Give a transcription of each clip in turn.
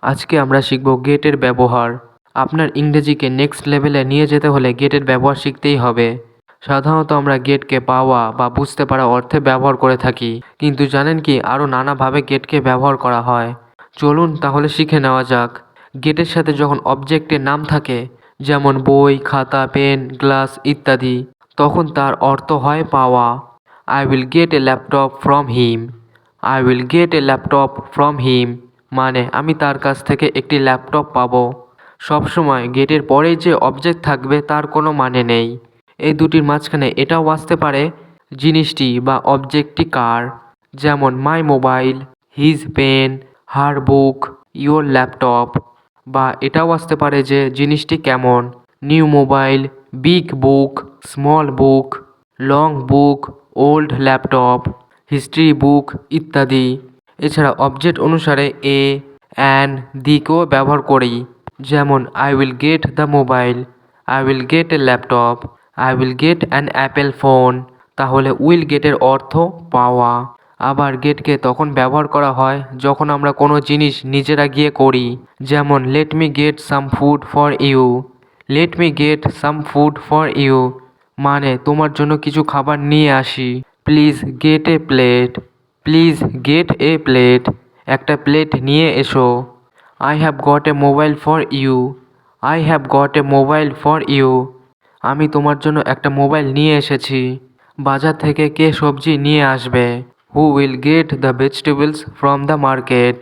আজকে আমরা শিখব গেটের ব্যবহার। আপনার ইংরেজিকে নেক্সট লেভেলে নিয়ে যেতে হলে গেটের ব্যবহার শিখতেই হবে। সাধারণত আমরা গেটকে পাওয়া বা বুঝতে পারা অর্থে ব্যবহার করে থাকি, কিন্তু জানেন কি আরও নানাভাবে গেটকে ব্যবহার করা হয়। চলুন তাহলে শিখে নেওয়া যাক। গেটের সাথে যখন অবজেক্টের নাম থাকে, যেমন বই, খাতা, পেন, গ্লাস ইত্যাদি, তখন তার অর্থ হয় পাওয়া। I will gate a laptop from him. I will gate a laptop from him মানে আমি তার কাছ থেকে একটি ল্যাপটপ পাবো। সবসময় গেটের পরেই যে অবজেক্ট থাকবে তার কোনো মানে নেই। এই দুটির মাঝখানে এটাও আসতে পারে জিনিসটি বা অবজেক্টটি কার, যেমন my mobile, his pen, her book, your laptop. বা এটাও আসতে পারে যে জিনিসটি কেমন, new mobile, big book, small book, long book, old laptop, history book ইত্যাদি। এছাড়া অবজেক্ট অনুসারে এ, অ্যান, দিকেও ব্যবহার করি, যেমন I will get the mobile, I will gate a laptop, I will get an Apple phone. তাহলে উইল গেটের অর্থ পাওয়া। আবার গেটকে তখন ব্যবহার করা হয় যখন আমরা কোনো জিনিস নিজেরা গিয়ে করি, যেমন let me get some food for you. Let me get some food for you মানে তোমার জন্য কিছু খাবার নিয়ে আসি। Please get a plate. Please get a plate একটা প্লেট নিয়ে এসো। I have got a mobile for you. I have got a mobile for you আমি তোমার জন্য একটা মোবাইল নিয়ে এসেছি। বাজার থেকে কে সবজি নিয়ে আসবে? Who will get the vegetables from the market.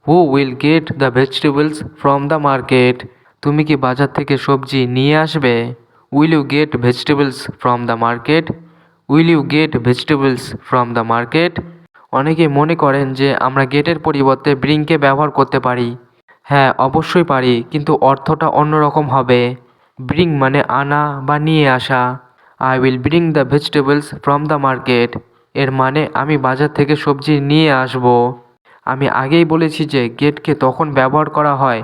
Who will get the vegetables from the market তুমি কি বাজার থেকে সবজি নিয়ে আসবে? Will you get vegetables from the market. Will you get vegetables from the market. অনেকে মনে করেন যে আমরা গেটের পরিবর্তে ব্রিংকে ব্যবহার করতে পারি। হ্যাঁ, অবশ্যই পারি, কিন্তু অর্থটা অন্যরকম হবে। ব্রিং মানে আনা বা নিয়ে আসা। I will bring the vegetables from the market এর মানে আমি বাজার থেকে সবজি নিয়ে আসব। আমি আগেই বলেছি যে গেটকে তখন ব্যবহার করা হয়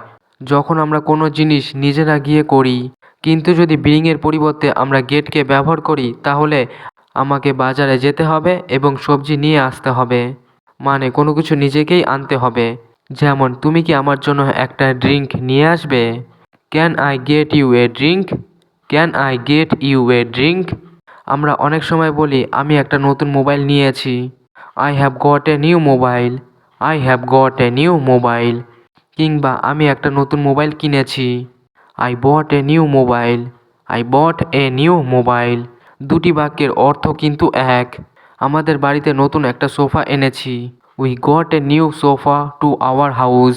যখন আমরা কোনো জিনিস নিজেরা গিয়ে করি, কিন্তু যদি ব্রিংয়ের পরিবর্তে আমরা গেটকে ব্যবহার করি তাহলে আমাকে বাজারে যেতে হবে এবং সবজি নিয়ে আসতে হবে, মানে কোনো কিছু নিজেকেই আনতে হবে। যেমন তুমি কি আমার জন্য একটা ড্রিঙ্ক নিয়ে আসবে? Can I get you a drink? Can I get you a drink আমরা অনেক সময় বলি আমি একটা নতুন মোবাইল নিয়েছি। I have got a new mobile. I have got a new mobile কিংবা আমি একটা নতুন মোবাইল কিনেছি। I bought a new mobile. I bought a new mobile দুটি বাক্যের অর্থ কিন্তু এক। আমাদের বাড়িতে নতুন একটা সোফা এনেছি। We got a new sofa to our house.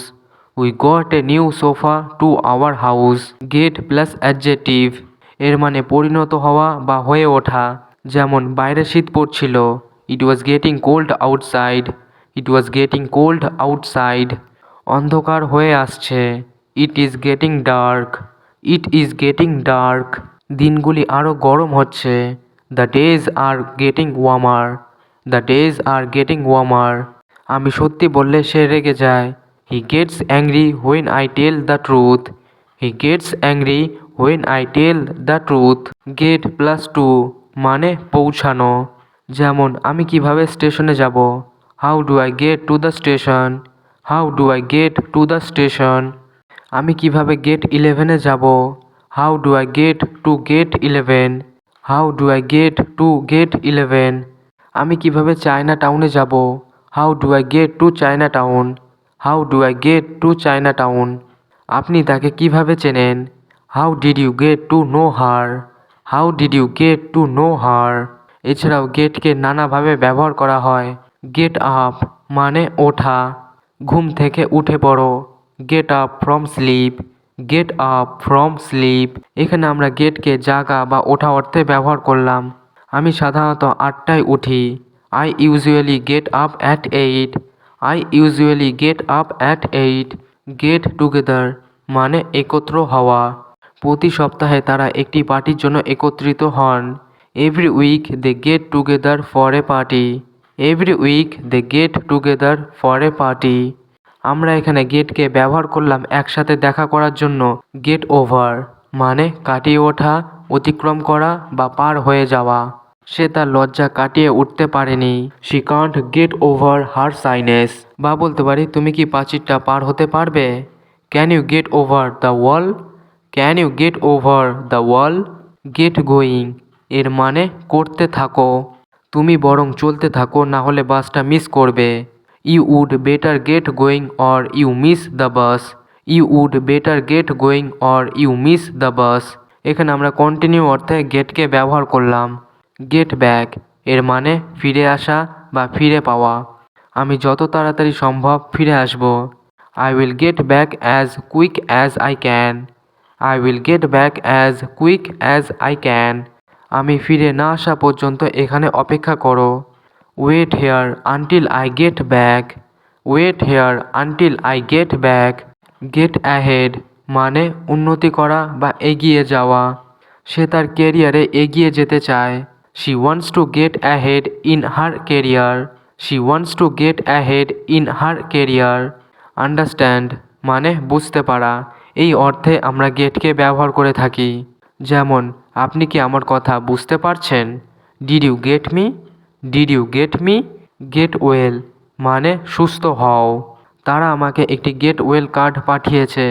We got a new sofa to our house get plus adjective এর মানে পরিণত হওয়া বা হয়ে ওঠা, যেমন বাইরে শীত পড়ছিল। It was getting cold outside. It was getting cold outside অন্ধকার হয়ে আসছে। It is getting dark. It is getting dark দিনগুলি আরও গরম হচ্ছে। The days are getting warmer. The days are getting warmer আমি সত্যি বললে সে রেগে যায়। He gets angry when I tell the truth. He gets angry when I tell the truth get plus to মানে পৌঁছানো, যেমন আমি কিভাবে স্টেশনে যাব? How do I get to the station. How do I get to the station আমি কিভাবে gate 11-এ যাব? How do I get to gate 11। How do I get to gate 11 আমি কিভাবে চায়না টাউনে যাব? How do I get to Chinatown. How do I get to Chinatown আপনি তাকে কিভাবে চেনেন? How did you get to know her. How did you get to know হার এছাড়াও গেটকে নানাভাবে ব্যবহার করা হয়। গেট আপ মানে ওঠা, ঘুম থেকে উঠে পড়ো। Get up from sleep. Get up from sleep এখানে আমরা গেটকে জাগা বা ওঠা অর্থে ব্যবহার করলাম। আমি সাধারণত 8টায় উঠি। I usually get up at 8। I usually get up at 8 get together মানে একত্র হওয়া। প্রতি সপ্তাহে তারা একটি পার্টির জন্য একত্রিত হন। Every week they get together for a party. Every week they get together for a party আমরা এখানে গেটকে ব্যবহার করলাম একসাথে দেখা করার জন্য। গেট ওভার মানে কাটিয়ে ওঠা, অতিক্রম করা বা পার হয়ে যাওয়া। সে তার লজ্জা কাটিয়ে উঠতে পারেনি। She can't get over her shyness বা বলতে পারি তুমি কি প্রাচীরটা পার হতে পারবে? Can you get over the wall? Can you get over the wall? Get going এর মানে করতে থাকো। তুমি বরং চলতে থাকো, না হলে বাসটা মিস করবে। You would better get going or you miss the bus. You would better get going or you miss the bus. এখানে আমরা কন্টিনিউ অর্থে গেটকে ব্যবহার করলাম। গেট ব্যাক এর মানে ফিরে আসা বা ফিরে পাওয়া। আমি যত তাড়াতাড়ি সম্ভব ফিরে আসব। I will get back as quick as I can. I will get back as quick as I can. আমি ফিরে না আসা পর্যন্ত এখানে অপেক্ষা করো। Wait here until I get back. Wait here until I get back. Get ahead মানে উন্নতি করা বা এগিয়ে যাওয়া। সে তার কেরিয়ারে এগিয়ে যেতে চায়। She wants to get ahead in her career. She wants to get ahead in her career. Understand মানে বুঝতে পারা। এই অর্থে আমরা গেটকে ব্যবহার করে থাকি। যেমন, আপনি কি আমার কথা বুঝতে পারছেন? Did you get me? Did you get me? Get well মানে সুস্থ হও। তারা আমাকে একটি গেট ওয়েল কার্ড পাঠিয়েছে,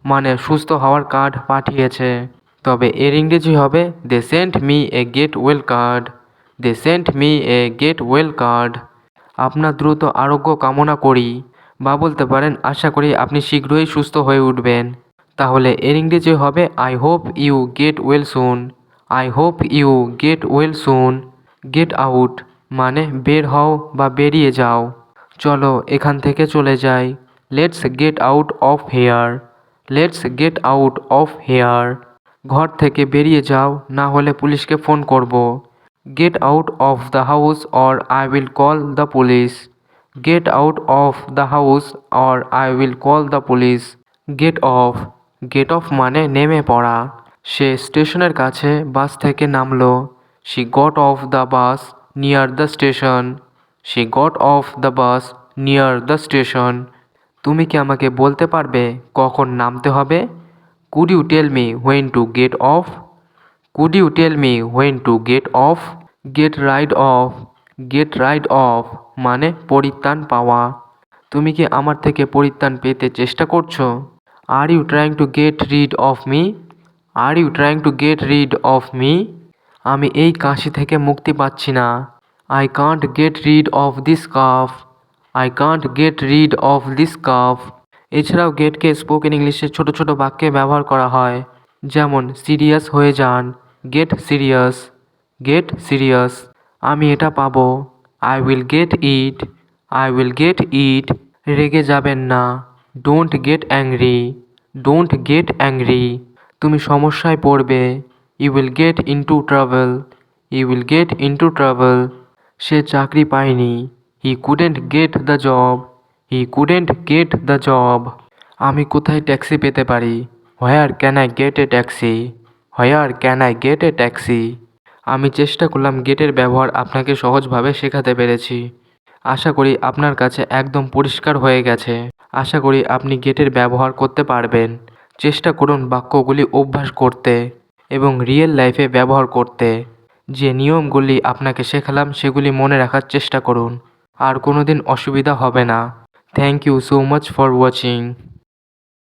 মানে সুস্থ হওয়ার কার্ড পাঠিয়েছে। তবে এর ইংরেজি হবে they sent me a get well card. They sent me a get well card. আপনার দ্রুত আরোগ্য কামনা করি, বা বলতে পারেন আশা করি আপনি শীঘ্রই সুস্থ হয়ে উঠবেন। তাহলে এর ইংরেজি হবে I hope you get well soon. I hope you get well soon. Get out মানে বের হও বা বেরিয়ে যাও। চলো এখান থেকে চলে যাই। Let's get out of here. Let's get out of here. ঘর থেকে বেরিয়ে যাও, না হলে পুলিশকে ফোন করব। Get out of the house or I will call the police. Get out of the house or I will call the police. Get off get off মানে নেমে পড়া। সে স্টেশনের কাছে বাস থেকে নামলো। She got off the bus near the station. She got off the bus near the station. তুমি কি আমাকে বলতে পারবে কখন নামতে হবে? Could you tell me when to get off? Could you tell me when to get off? Get rid of get rid of মানে পরিত্রাণ পাওয়া। তুমি কি আমার থেকে পরিত্রাণ পেতে চেষ্টা করছো? Are you trying to get rid of me? Are you trying to get rid of me? আমি এই কাশি থেকে মুক্তি পাচ্ছি না। I can't get rid of this cough. I can't get rid of this cough. এছাড়াও গেটকে স্পোকেন ইংলিশে ছোট ছোট বাক্যে ব্যবহার করা হয়। যেমন সিরিয়াস হয়ে যান, গেট সিরিয়াস। গেট সিরিয়াস আমি এটা পাবো। I will get it. I will get it. রেগে যাবেন না, don't get angry. Don't get angry তুমি সমস্যায় পড়বে। You will get into trouble. You will get into trouble সে চাকরি পায়নি। He couldn't get the job. He couldn't get the job. আমি কোথায় ট্যাক্সি পেতে পারি? Where can I get a taxi? Where can I get a taxi. আমি চেষ্টা করলাম গেটের ব্যবহার আপনাকে সহজভাবে শেখাতে পেরেছি। আশা করি আপনার কাছে একদম পরিষ্কার হয়ে গেছে। আশা করি আপনি গেটের ব্যবহার করতে পারবেন। চেষ্টা করুন বাক্যগুলি অভ্যাস করতে এবং রিয়েল লাইফে ব্যবহার করতে। যে নিয়মগুলি আপনাকে শেখালাম সেগুলি মনে রাখার চেষ্টা করুন। আর কোনো দিন অসুবিধা হবে না। Thank you so much for watching.